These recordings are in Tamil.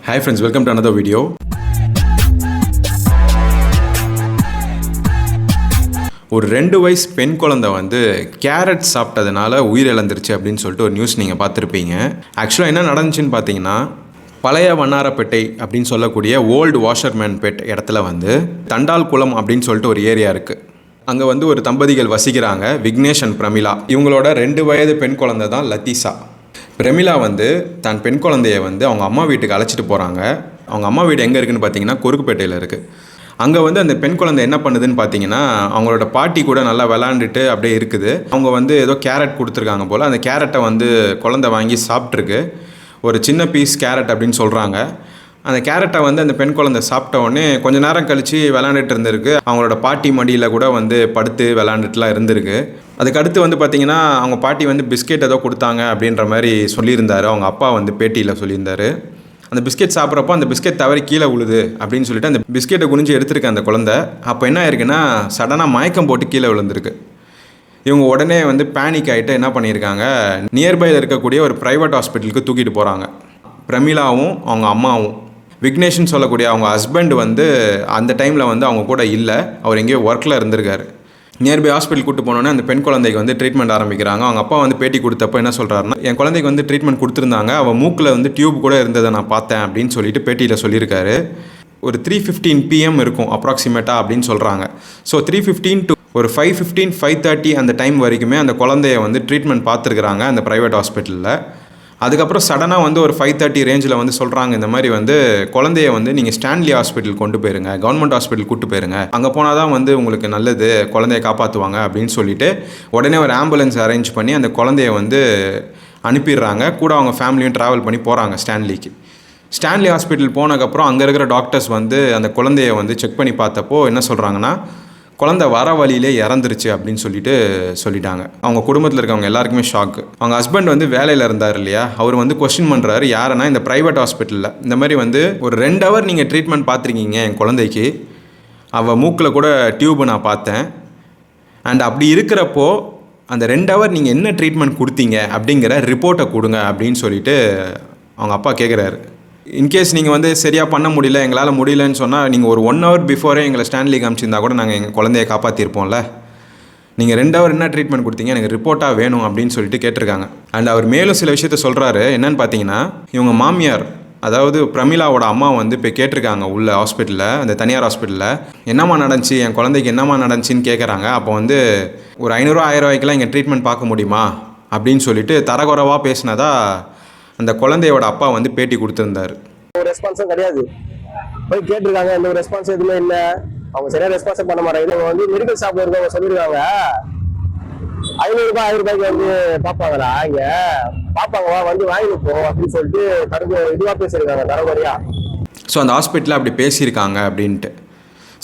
Hi friends, welcome to another video. ஒரு 2 வயசு பெண் குழந்தை வந்து கேரட் சாப்பிட்டதுனால உயிரிழந்துருச்சு அப்படின்னு சொல்லிட்டு ஒரு நியூஸ் நீங்கள் பார்த்துருப்பீங்க. ஆக்சுவலாக என்ன நடந்துச்சுன்னு பார்த்தீங்கன்னா, பழைய வண்ணாரப்பேட்டை அப்படின்னு சொல்லக்கூடிய ஓல்டு வாஷர்மேன் பேட் இடத்துல வந்து தண்டால் குளம் அப்படின்னு சொல்லிட்டு ஒரு ஏரியா இருக்குது. அங்கே வந்து ஒரு தம்பதிகள் வசிக்கிறாங்க, விக்னேஷ் அண்ட் பிரமிளா. இவங்களோட 2 வயது பெண் குழந்தை தான் லத்தீசா. பிரமிளா வந்து தன் பெண் குழந்தையை வந்து அவங்க அம்மா வீட்டுக்கு அழைச்சிட்டு போகிறாங்க. அவங்க அம்மா வீடு எங்கே இருக்குதுன்னு பார்த்தீங்கன்னா குறுக்குப்பேட்டையில் இருக்குது. அங்கே வந்து அந்த பெண் குழந்தை என்ன பண்ணுதுன்னு பார்த்தீங்கன்னா, அவங்களோட பாட்டி கூட நல்லா விளாண்டுட்டு அப்படியே இருக்குது. அவங்க வந்து ஏதோ கேரட் கொடுத்துருக்காங்க போல். அந்த கேரட்டை வந்து குழந்தை வாங்கி சாப்பிட்ருக்கு. ஒரு சின்ன பீஸ் கேரட் அப்படின்னு சொல்கிறாங்க. அந்த கேரட்டை வந்து அந்த பெண் குழந்தை சாப்பிட்ட உடனே கொஞ்சம் நேரம் கழித்து விளாண்டுட்டு இருந்திருக்கு. அவங்களோட பாட்டி மடியில் கூட வந்து படுத்து விளாண்டுட்டுலாம் இருந்திருக்கு. அதுக்கடுத்து வந்து பார்த்திங்கன்னா, அவங்க பாட்டி வந்து பிஸ்கெட் ஏதோ கொடுத்தாங்க அப்படின்ற மாதிரி சொல்லியிருந்தார். அவங்க அப்பா வந்து பேட்டியில் சொல்லியிருந்தார். அந்த பிஸ்கெட் சாப்பிட்றப்போ அந்த பிஸ்கெட் தவறி கீழே விழுது அப்படின்னு சொல்லிட்டு அந்த பிஸ்கெட்டை குனிஞ்சு எடுத்திருக்க அந்த குழந்தை. அப்போ என்ன ஆயிருக்குன்னா, சடனாக மயக்கம் போட்டு கீழே விழுந்திருக்கு. இவங்க உடனே வந்து பேனிக் ஆகிட்டு என்ன பண்ணியிருக்காங்க, நியர்பையில் இருக்கக்கூடிய ஒரு ப்ரைவேட் ஹாஸ்பிட்டலுக்கு தூக்கிட்டு போகிறாங்க. பிரமிளாவும் அவங்க அம்மாவும். விக்னேஷ்னு சொல்லக்கூடிய அவங்க ஹஸ்பண்ட் வந்து அந்த டைமில் வந்து அவங்க கூட இல்லை, அவர் எங்கேயோ ஒர்க்கில் இருந்திருக்காரு. நியர்பை ஹாஸ்பிட்டல் கூட்டு போனோன்னே அந்த பெண் குழந்தைக்கு வந்து ட்ரீட்மெண்ட் ஆரம்பிக்கிறாங்க. அவங்க அப்பா வந்து பேட்டி கொடுத்தப்போ என்ன சொல்கிறாருன்னா, என் குழந்தைக்கு வந்து ட்ரீட்மெண்ட் கொடுத்துருந்தாங்க, அவள் மூக்கில் வந்து டியூப் கூட இருந்ததை நான் பார்த்தேன் அப்படின்னு சொல்லிட்டு பேட்டியில் சொல்லியிருக்காரு. ஒரு 3:15 PM இருக்கும் அப்ராக்சிமேட்டாக அப்படின்னு சொல்கிறாங்க. ஸோ 3:15 to ஒரு 5:15, 5:30 அந்த டைம் வரைக்குமே அந்த குழந்தைய வந்து ட்ரீட்மெண்ட் பார்த்துருக்குறாங்க அந்த ப்ரைவேட் ஹாஸ்பிட்டலில். அதுக்கப்புறம் சடனாக வந்து ஒரு 5:30 ரேஞ்சில் வந்து சொல்கிறாங்க, இந்த மாதிரி வந்து குழந்தைய வந்து நீங்கள் ஸ்டான்லி ஹாஸ்பிட்டல் கொண்டு போயிருங்க, கவர்மெண்ட் ஹாஸ்பிட்டல் கூட்டு போயிருங்க, அங்கே போனால் தான் வந்து உங்களுக்கு நல்லது, குழந்தைய காப்பாற்றுவாங்க அப்படின்னு சொல்லிட்டு உடனே ஒரு ஆம்புலன்ஸ் அரேஞ்ச் பண்ணி அந்த குழந்தைய வந்து அனுப்பிடுறாங்க. கூட அவங்க ஃபேமிலியும் ட்ராவல் பண்ணி போகிறாங்க ஸ்டான்லிக்கு. ஸ்டான்லி ஹாஸ்பிட்டல் போனதுக்கப்புறம் அங்கே இருக்கிற டாக்டர்ஸ் வந்து அந்த குழந்தைய வந்து செக் பண்ணி பார்த்தப்போ என்ன சொல்கிறாங்கன்னா, குழந்தை வர வழியிலே இறந்துருச்சு அப்படின்னு சொல்லிட்டாங்க. அவங்க குடும்பத்தில் இருக்கவங்க எல்லாருக்குமே ஷாக்கு. அவங்க ஹஸ்பண்ட் வந்து வேலையில் இருந்தார் இல்லையா, அவர் வந்து கொஸ்டின் பண்ணுறாரு யாருன்னா, இந்த ப்ரைவேட் ஹாஸ்பிட்டலில் இந்த மாதிரி வந்து ஒரு 2 hour நீங்கள் ட்ரீட்மெண்ட் பார்த்துருக்கீங்க என் குழந்தைக்கு, அவள் மூக்கில் கூட டியூபை நான் பார்த்தேன். அண்ட் அப்படி இருக்கிறப்போ அந்த 2 hour நீங்கள் என்ன ட்ரீட்மெண்ட் கொடுத்தீங்க அப்படிங்கிற ரிப்போர்ட்டை கொடுங்க அப்படின்னு சொல்லிட்டு அவங்க அப்பா கேட்குறாரு. இன்கேஸ் நீங்கள் வந்து சரியாக பண்ண முடியல, எங்களால் முடியலன்னு சொன்னால் நீங்கள் ஒரு 1 hour பிஃபோரே எங்களை ஸ்டான்லி காமிச்சிருந்தா கூட நாங்கள் எங்கள் குழந்தைய காப்பாற்றிருப்போம்ல. நீங்கள் 2 hour என்ன ட்ரீட்மெண்ட் கொடுத்தீங்க, எனக்கு ரிப்போர்ட்டாக வேணும் அப்படின்னு சொல்லிட்டு கேட்டிருக்காங்க. அண்ட் அவர் மேலும் சில விஷயத்த சொல்கிறாரு. என்னன்னு பார்த்தீங்கன்னா, இவங்க மாமியார் அதாவது பிரமிளாவோட அம்மா வந்து இப்போ கேட்டிருக்காங்க உள்ள ஹாஸ்பிட்டலில், அந்த தனியார் ஹாஸ்பிட்டலில், என்னம்மா நடந்துச்சு என் குழந்தைக்கு என்னம்மா நடந்துச்சின்னு கேட்குறாங்க. அப்போ வந்து ஒரு 500 1000 இங்கே ட்ரீட்மெண்ட் பார்க்க முடியுமா அப்படின்னு சொல்லிட்டு தரகுறவாக பேசினதா அந்த குழந்தையோட அப்பா வந்து பேட்டி கொடுத்துருந்தாரு. ஒரு ரெஸ்பான்ஸும் கிடையாது. போய் கேட்டிருக்காங்க, எந்த ஒரு ரெஸ்பான்ஸ் எதுவுமே இல்லை. அவங்க சரியா ரெஸ்பான்ஸே பண்ண மாட்டாங்க. இவங்க வந்து மெடிக்கல் ஷாப்ல இருக்கவங்க சொல்லியிருக்காங்க, 500 ரூபாய்க்கு வந்து பார்ப்பாங்களா, இங்க பார்ப்பாங்கவா, வந்து வாங்கிட்டு போ அப்படின்னு சொல்லிட்டு இதுவாக பேசியிருக்காங்க தரகுறையா. ஸோ அந்த ஹாஸ்பிட்டலில் அப்படி பேசியிருக்காங்க அப்படின்ட்டு.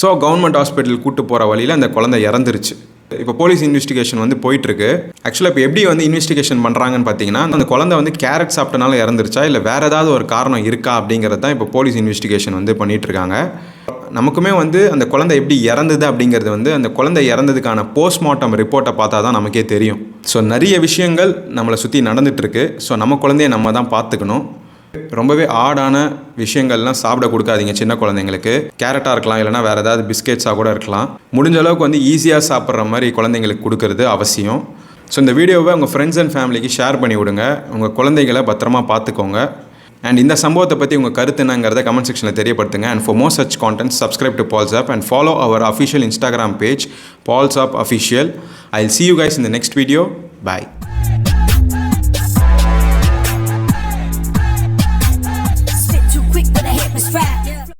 ஸோ கவர்மெண்ட் ஹாஸ்பிட்டல் கூட்டு போகிற வழியில் அந்த குழந்தை இறந்துருச்சு. இப்போ போலீஸ் இன்வெஸ்டிகேஷன் வந்து போயிட்டுருக்கு. ஆக்சுவலாக இப்போ எப்படி வந்து இன்வெஸ்டிகேஷன் பண்ணுறாங்கன்னு பார்த்தீங்கன்னா, அந்த குழந்தை வந்து கேரட் சாப்பிட்டனால இறந்துருச்சா இல்லை வேறு ஏதாவது ஒரு காரணம் இருக்கா அப்படிங்கிறது தான் இப்போ போலீஸ் இன்வெஸ்டிகேஷன் வந்து பண்ணிகிட்ருக்காங்க. நமக்குமே வந்து அந்த குழந்தை எப்படி இறந்தது அப்படிங்கிறது வந்து அந்த குழந்தை இறந்ததுக்கான போஸ்ட்மார்ட்டம் ரிப்போர்ட்டை பார்த்தா தான் நமக்கே தெரியும். ஸோ நிறைய விஷயங்கள் நம்மளை சுற்றி நடந்துகிட்ருக்கு. ஸோ நம்ம குழந்தைய நம்ம தான் பார்த்துக்கணும். ரொம்பவே ஆடான விஷயங்கள்லாம் சாப்பிட கொடுக்காதீங்க சின்ன குழந்தைங்களுக்கு. கேரட்டாக இருக்கலாம், இல்லைனா வேறு ஏதாவது பிஸ்கெட்ஸாக கூட இருக்கலாம். முடிஞ்ச அளவுக்கு வந்து ஈஸியாக சாப்பிட்ற மாதிரி குழந்தைங்களுக்கு கொடுக்கறது அவசியம். ஸோ இந்த வீடியோவை உங்கள் ஃப்ரெண்ட்ஸ் அண்ட் ஃபேமிலிக்கு ஷேர் பண்ணி விடுங்க. உங்கள் குழந்தைகளை பத்திரமா பார்த்துக்கோங்க. அண்ட் இந்த சம்பவத்தை பற்றி உங்கள் கருத்து என்னங்கிறத கமெண்ட் செக்ஷனில் தெரியப்படுத்துங்க. And for more such content subscribe to Paul's Up and follow our official Instagram page Paul's Up Official. I'll see you guys in the next video. Bye.